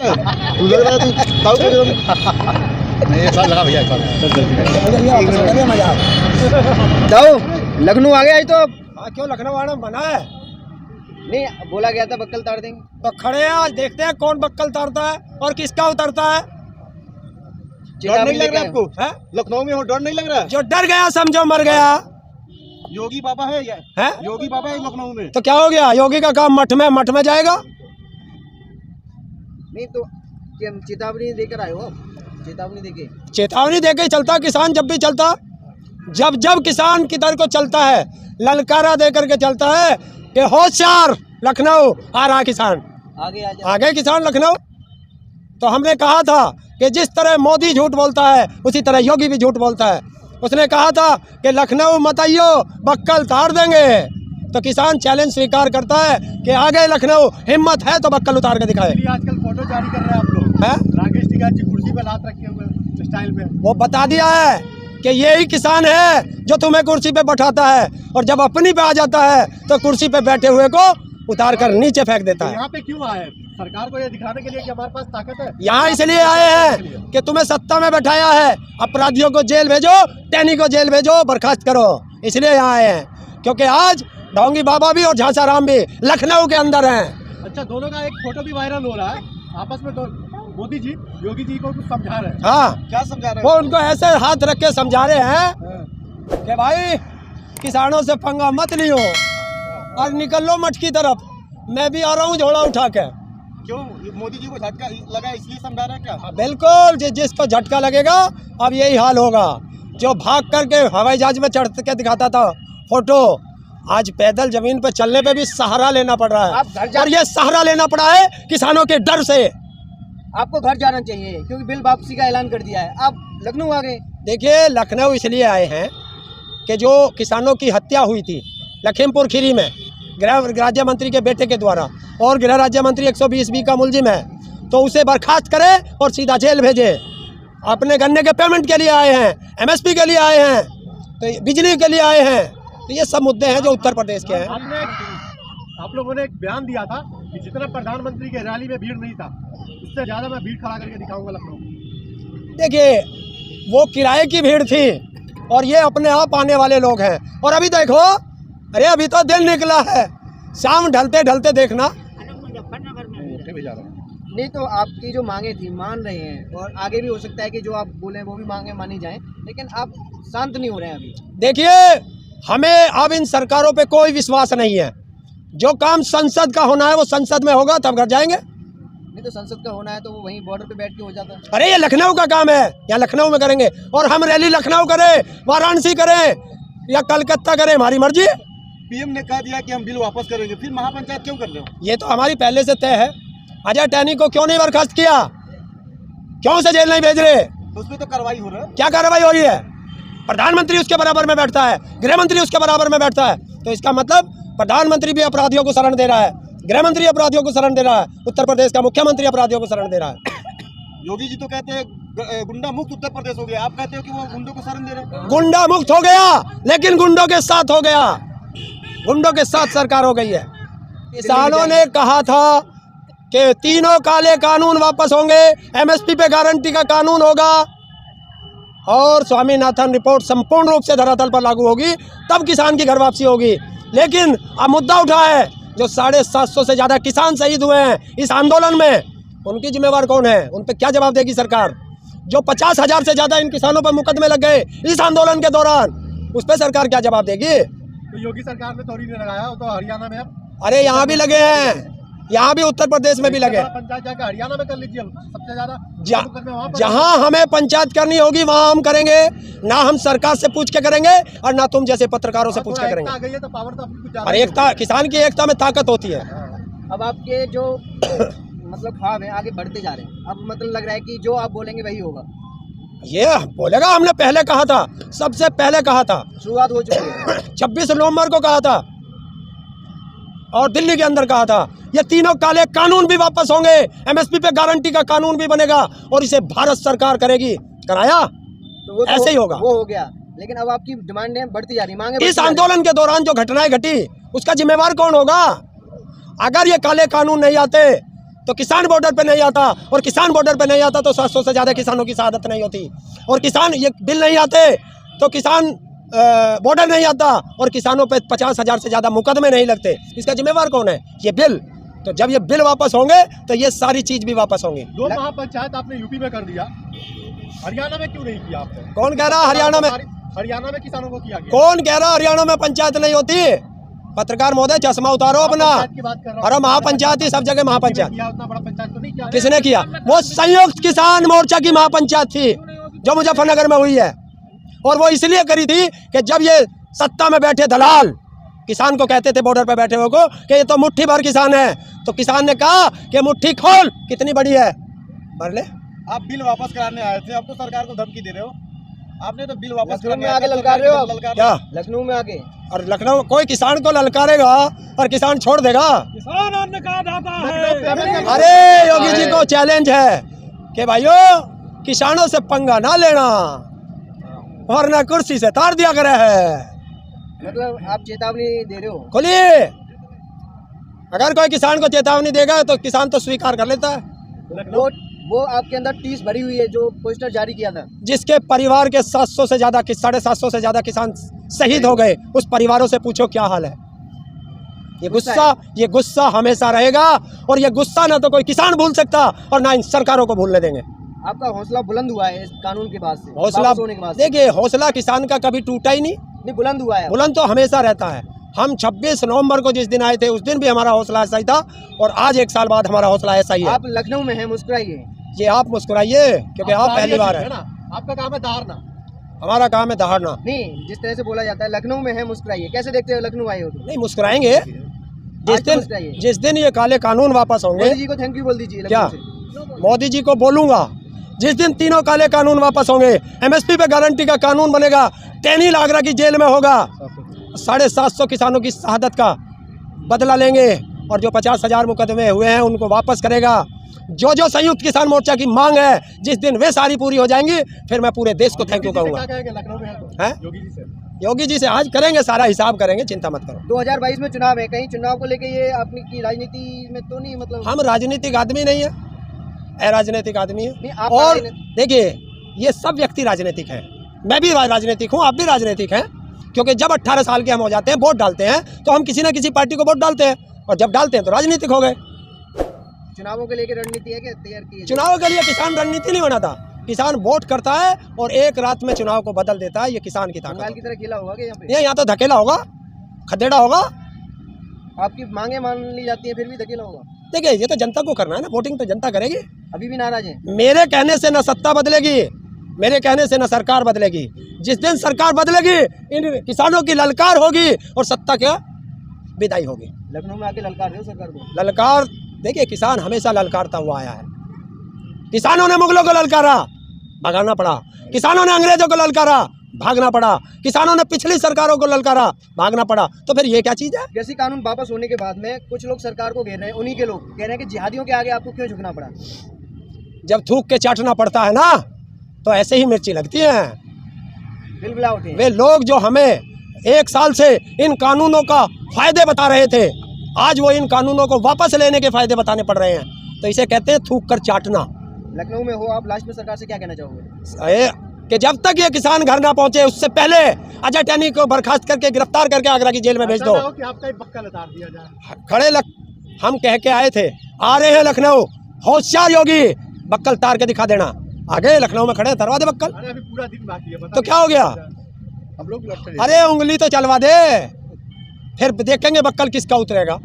तू लग रहा है तू ताऊ कर नहीं ऐसा लगा भैया ताऊ लखनऊ आ गया आज तो। क्यों लखनऊ आना मना है? नहीं बोला गया था बक्कल तार देंगे। तो खड़े हैं, आज देखते हैं कौन बक्कल तारता है और किसका उतरता है। डर नहीं लग रहा आपको? है? लखनऊ में हो डर नहीं लग रहा? जो डर गया समझो मर गया। योगी बाबा है ये है? योगी बाबा है लखनऊ में। तो क्या हो गया? योगी का काम मठ में जाएगा। नहीं तो चेतावनी देकर आए हो? चेतावनी देके चलता किसान, जब भी चलता, जब किसान किधर को चलता है ललकारा दे करके चलता है कि होशियार लखनऊ आ रहा किसान, आगे किसान लखनऊ। तो हमने कहा था कि जिस तरह मोदी झूठ बोलता है उसी तरह योगी भी झूठ बोलता है। उसने कहा था कि लखनऊ मत आइयो बक्कल तार देंगे, तो किसान चैलेंज स्वीकार करता है कि आगे लखनऊ, हिम्मत है तो बक्कल उतार के दिखाए। आजकल फोटो जारी कर रहे हैं आप लोग है? राकेश टिकैत जी कुर्सी पे लात रखे हुए स्टाइल में। वो बता दिया है कि यही किसान है जो तुम्हें कुर्सी पे बैठाता है और जब अपनी पे आ जाता है तो कुर्सी पे बैठे हुए को उतार कर नीचे फेंक देता है। यहाँ पे क्यों आए? सरकार को ये दिखाने के लिए कि हमारे पास ताकत है। यहाँ इसलिए आए हैं कि तुम्हें सत्ता में बैठाया है, अपराधियों को जेल भेजो, टैनी को जेल भेजो, बर्खास्त करो, इसलिए यहाँ आए हैं। क्योंकि आज ढोंगी बाबा भी और झांसा राम भी लखनऊ के अंदर हैं। अच्छा, दोनों का एक फोटो भी वायरल हो रहा है आपस में। तो मोदी जी योगी जी को कुछ समझा रहे हैं। हाँ, क्या समझा रहे हैं? वो उनको ऐसे हाथ रख के समझा रहे हैं कि भाई किसानों से पंगा मत लियो और निकल लो मठ की तरफ, मैं भी आ रहा हूँ झोला उठा के। क्यों मोदी जी को झटका लगा इसलिए समझा रहे हैं क्या? बिल्कुल, जिसको झटका लगेगा अब यही हाल होगा। जो भाग करके हवाई जहाज में चढ़ के दिखाता था फोटो, आज पैदल जमीन पे चलने पे भी सहारा लेना पड़ रहा है। और ये सहारा लेना पड़ा है किसानों के डर से। आपको घर जाना चाहिए क्योंकि बिल वापसी का ऐलान कर दिया है, आप लखनऊ आ गए। देखिए, लखनऊ इसलिए आए हैं कि जो किसानों की हत्या हुई थी लखीमपुर खीरी में गृह राज्य मंत्री के बेटे के द्वारा, और गृह राज्य मंत्री 120B का मुलजिम है, तो उसे बर्खास्त करे और सीधा जेल भेजे। अपने गन्ने के पेमेंट के लिए आए हैं, MSP के लिए आए हैं, तो बिजली के लिए आए हैं। तो ये सब मुद्दे हैं जो उत्तर प्रदेश के हैं। आप लोगों ने एक बयान दिया था कि जितना प्रधानमंत्री के रैली में भीड़ नहीं था उससे ज्यादा मैं भीड़ खड़ा करके दिखाऊंगा लखनऊ। देखिए, वो किराए की भीड़ थी और ये अपने आप आने वाले लोग हैं। और अभी देखो, अरे अभी तो दिन निकला है, शाम ढलते ढलते देखना। नहीं तो आपकी जो मांगे थी मान रहे हैं, और आगे भी हो सकता है कि जो आप बोले वो भी मांगे मानी जाएं, लेकिन आप शांत नहीं हो रहे हैं अभी। देखिए, हमें अब इन सरकारों पे कोई विश्वास नहीं है। जो काम संसद का होना है वो संसद में होगा, तब घर जाएंगे। नहीं तो संसद का होना है तो वो वहीं बॉर्डर पे बैठ के हो जाता है। अरे ये लखनऊ का काम है, यहाँ लखनऊ में करेंगे। और हम रैली लखनऊ करें, वाराणसी करें या कलकत्ता करें, हमारी मर्जी। PM ने कह दिया कि हम बिल वापस करेंगे, फिर महापंचायत क्यों कर रहे हो? ये तो हमारी पहले से तय है। अजय टैनी को क्यों नहीं बर्खास्त किया? क्यों से जेल नहीं भेज रहे? तो उसमें तो कार्रवाई हो रहा है। क्या कार्रवाई हो रही है? प्रधानमंत्री उसके बराबर में बैठता है, गृह मंत्री उसके बराबर में बैठता है। तो इसका मतलब प्रधानमंत्री भी अपराधियों को शरण दे रहा है, गृह मंत्री अपराधियों को शरण दे रहा है, उत्तर प्रदेश का मुख्यमंत्री अपराधियों को शरण दे रहा है। योगी जी तो कहते हैं गुंडा मुक्त उत्तर प्रदेश हो गया, आप कहते हो कि वो गुंडों को शरण दे रहे हैं। गुंडा मुक्त हो गया, लेकिन गुंडों के साथ हो गया, गुंडों के साथ सरकार हो गई है। किसानों ने कहा था कि तीनों काले कानून वापस होंगे, MSP पे गारंटी का कानून होगा और स्वामीनाथन रिपोर्ट संपूर्ण रूप से धरातल पर लागू होगी, तब किसान की घर वापसी होगी। लेकिन अब मुद्दा उठा है, जो 750 से ज़्यादा किसान शहीद हुए हैं इस आंदोलन में, उनकी जिम्मेवार कौन है? उन पर क्या जवाब देगी सरकार? जो 50,000 से ज़्यादा इन किसानों पर मुकदमे लग गए इस आंदोलन के दौरान, उस पर सरकार क्या जवाब देगी? तो योगी सरकार ने थोड़ी नहीं लगाया, वो तो हरियाणा में। अरे यहाँ भी लगे हैं, यहाँ भी उत्तर प्रदेश में भी लगे। पंचायत जाकर हरियाणा में कर लीजिए, सबसे ज्यादा जहाँ हमें पंचायत करनी होगी वहाँ हम करेंगे। ना हम सरकार से पूछ के करेंगे और ना तुम जैसे पत्रकारों से पूछ के करेंगे। तो पावर तो कुछ और एकता, किसान की एकता में ताकत होती है। अब आपके जो मतलब ख्वाब है आगे बढ़ते जा रहे हैं, अब मतलब लग रहा है कि जो आप बोलेंगे वही होगा। ये बोलेगा, हमने पहले कहा था, सबसे पहले कहा था, शुरुआत हो चुकी है। 26 नवंबर को कहा था और दिल्ली के अंदर कहा था, ये तीनों काले कानून भी वापस होंगे, MSP पे गारंटी का कानून भी बनेगा और इसे भारत सरकार करेगी। कराया तो वो ऐसे ही होगा। वो हो गया, लेकिन अब आपकी डिमांडें बढ़ती जा रही, मांगे। इस आंदोलन के दौरान जो घटनाएं घटी उसका जिम्मेवार कौन होगा? अगर ये काले कानून नहीं आते तो किसान बॉर्डर पे नहीं आता, और किसान बॉर्डर पे नहीं आता तो 700 से ज़्यादा किसानों की शहादत नहीं होती, और किसान ये बिल नहीं आते तो किसान बॉर्डर नहीं आता, और किसानों पे 50,000 से ज़्यादा मुकदमे नहीं लगते। इसका जिम्मेवार कौन है? ये बिल। तो जब ये बिल वापस होंगे तो ये सारी चीज़ भी वापस होंगी। 2 महापंचायत आपने यूपी में कर दिया, हरियाणा में क्यों नहीं किया आपने? कौन कह रहा हरियाणा में? हरियाणा में किसानों को किया गया। कौन कह रहा हरियाणा में पंचायत नहीं होती? पत्रकार महोदय चश्मा उतारो अपना। की बात कर रहा हूं। अरे महापंचायत ही सब जगह महापंचायत। किया उतना बड़ा पंचायत तो नहीं किया। किसने किया? वो संयुक्त किसान मोर्चा की महापंचायत थी जो मुजफ्फरनगर में हुई है, और वो इसलिए करी थी कि जब ये सत्ता में बैठे दलाल किसान को कहते थे बॉर्डर पे बैठे हुए को कि ये तो मुट्ठी भर किसान है, तो किसान ने कहा कि मुट्ठी खोल कितनी बड़ी है, भर ले। आप बिल वापस कराने आए थे, अब तो सरकार को धमकी दे रहे हो। आपने तो बिल वापस लखनऊ में आके ललकार रहे हो आप? क्या लखनऊ में आके? और लखनऊ कोई किसान को ललकारेगा और किसान छोड़ देगा? किसान अन्न का दाता है। अरे योगी जी को चैलेंज है कि भाइयों किसानों से पंगा ना लेना, वरना कुर्सी से तार दिया करे है। मतलब आप चेतावनी दे रहे हो? खोलिए, अगर कोई किसान को चेतावनी देगा तो किसान तो स्वीकार कर लेता है। वो आपके अंदर टीस भरी हुई है जो पोस्टर जारी किया था, जिसके परिवार के 700 से ज़्यादा 750 से ज़्यादा किसान शहीद हो गए, उस परिवारों से पूछो क्या हाल है। ये गुस्सा हमेशा रहेगा, और ये गुस्सा ना तो कोई किसान भूल सकता और ना इन सरकारों को भूलने देंगे। आपका हौसला बुलंद हुआ है इस कानून के बाद से, हौसला वापस होने के बाद से? देखिए, हौसला किसान का कभी टूटा ही नहीं, बुलंद हुआ है। बुलंद तो हमेशा रहता है। हम 26 नवंबर को जिस दिन आए थे उस दिन भी हमारा हौसला ऐसा ही था, और आज 1 साल बाद हमारा हौसला ऐसा ही है। आप लखनऊ में हैं, मुस्कुराइए। ये आप मुस्कुराइए क्योंकि आप पहली बार है। आपका काम है दहाड़ना, हमारा काम है दहाड़ना। नहीं, जिस तरह से बोला जाता है लखनऊ में है, मुस्कुराइए। कैसे देखते हो लखनऊ आए हो तो? नहीं, मुस्कुराएंगे जिस दिन ये काले कानून वापस होंगे। मोदी जी को थैंक यू बोल दीजिए। क्या मोदी जी को बोलूंगा? जिस दिन तीनों काले कानून वापस होंगे, एमएसपी पे गारंटी का कानून बनेगा, टैनी लागरा की जेल में होगा, 750 किसानों की शहादत का बदला लेंगे, और जो 50,000 मुकदमे हुए हैं उनको वापस करेगा। जो जो संयुक्त किसान मोर्चा की मांग है, जिस दिन वे सारी पूरी हो जाएंगी, फिर मैं पूरे देश को थैंक यू कहूँगा। लखनऊ में है योगी जी से आज करेंगे, सारा हिसाब करेंगे, चिंता मत करो। 2022 में चुनाव है, कहीं चुनाव को लेके ये अपनी की राजनीति में तो नहीं? मतलब हम राजनीतिक आदमी नहीं है, अराजनीतिक आदमी नहीं, है। आप और देखिए, ये सब व्यक्ति राजनीतिक है, मैं भी राजनीतिक हूँ, आप भी राजनीतिक हैं, क्योंकि जब 18 साल के हम हो जाते हैं, वोट डालते हैं, तो हम किसी न किसी पार्टी को वोट डालते हैं, और जब डालते हैं तो राजनीतिक हो गए। चुनावों के लेके रणनीति है क्या तैयार की है? चुनाव के लिए किसान रणनीति नहीं बनाता, किसान वोट करता है और एक रात में चुनाव को बदल देता है। ये किसान की ताकत बंगाल की तरह खेला होगा क्या यहाँ पे? है। यहाँ तो धकेला होगा, खदेड़ा होगा। आपकी मांगे मान ली जाती है, फिर भी धकेला होगा? देखिए, ये तो जनता को करना है ना, वोटिंग तो जनता करेगी। अभी भी नाराज है? मेरे कहने से न सत्ता बदलेगी, मेरे कहने से न सरकार बदलेगी। जिस दिन सरकार बदलेगी, इन किसानों की ललकार होगी और सत्ता क्या विदाई होगी। लखनऊ में आके ललकार रहे हो सरकार को? ललकार, देखिए, किसान हमेशा ललकारता हुआ आया है। किसानों ने मुगलों को ललकारा, भगाना पड़ा। किसानों ने अंग्रेजों को ललकारा, भागना पड़ा। किसानों ने पिछली सरकारों को ललकारा, भागना पड़ा। तो फिर ये क्या चीज़ है? जैसे कानून वापस होने के बाद में कुछ लोग सरकार को घेर रहे हैं, उन्हीं के लोग कह रहे हैं कि जिहादियों के आगे आपको क्यों झुकना पड़ा? जब थूक के चाटना पड़ता है ना, तो ऐसे ही मिर्ची लगती है। बिलबिला उठे वे लोग जो हमें 1 साल से इन कानूनों का फायदे बता रहे थे, आज वो इन कानूनों को वापस लेने के फायदे बताने पड़ रहे हैं। तो इसे कहते हैं थूक कर चाटना। लखनऊ में हो आप, लास्ट में सरकार से क्या कहना चाहोगे? कि जब तक ये किसान घर ना पहुंचे, उससे पहले अजय टैनी को बर्खास्त करके गिरफ्तार करके आगरा की जेल में भेज दो। कि आपका एक बक्का उतार दिया जाए। हम कह के आए थे, आ रहे हैं लखनऊ, होशियार योगी, बक्कल तार के दिखा देना। आ गए लखनऊ में खड़े, तरवा दे बक्कल। अरे अभी पूरा दिन बाकी है, तो क्या हो गया? हम लोग अरे उंगली तो चलवा दे, फिर देखेंगे बक्कल किसका उतरेगा।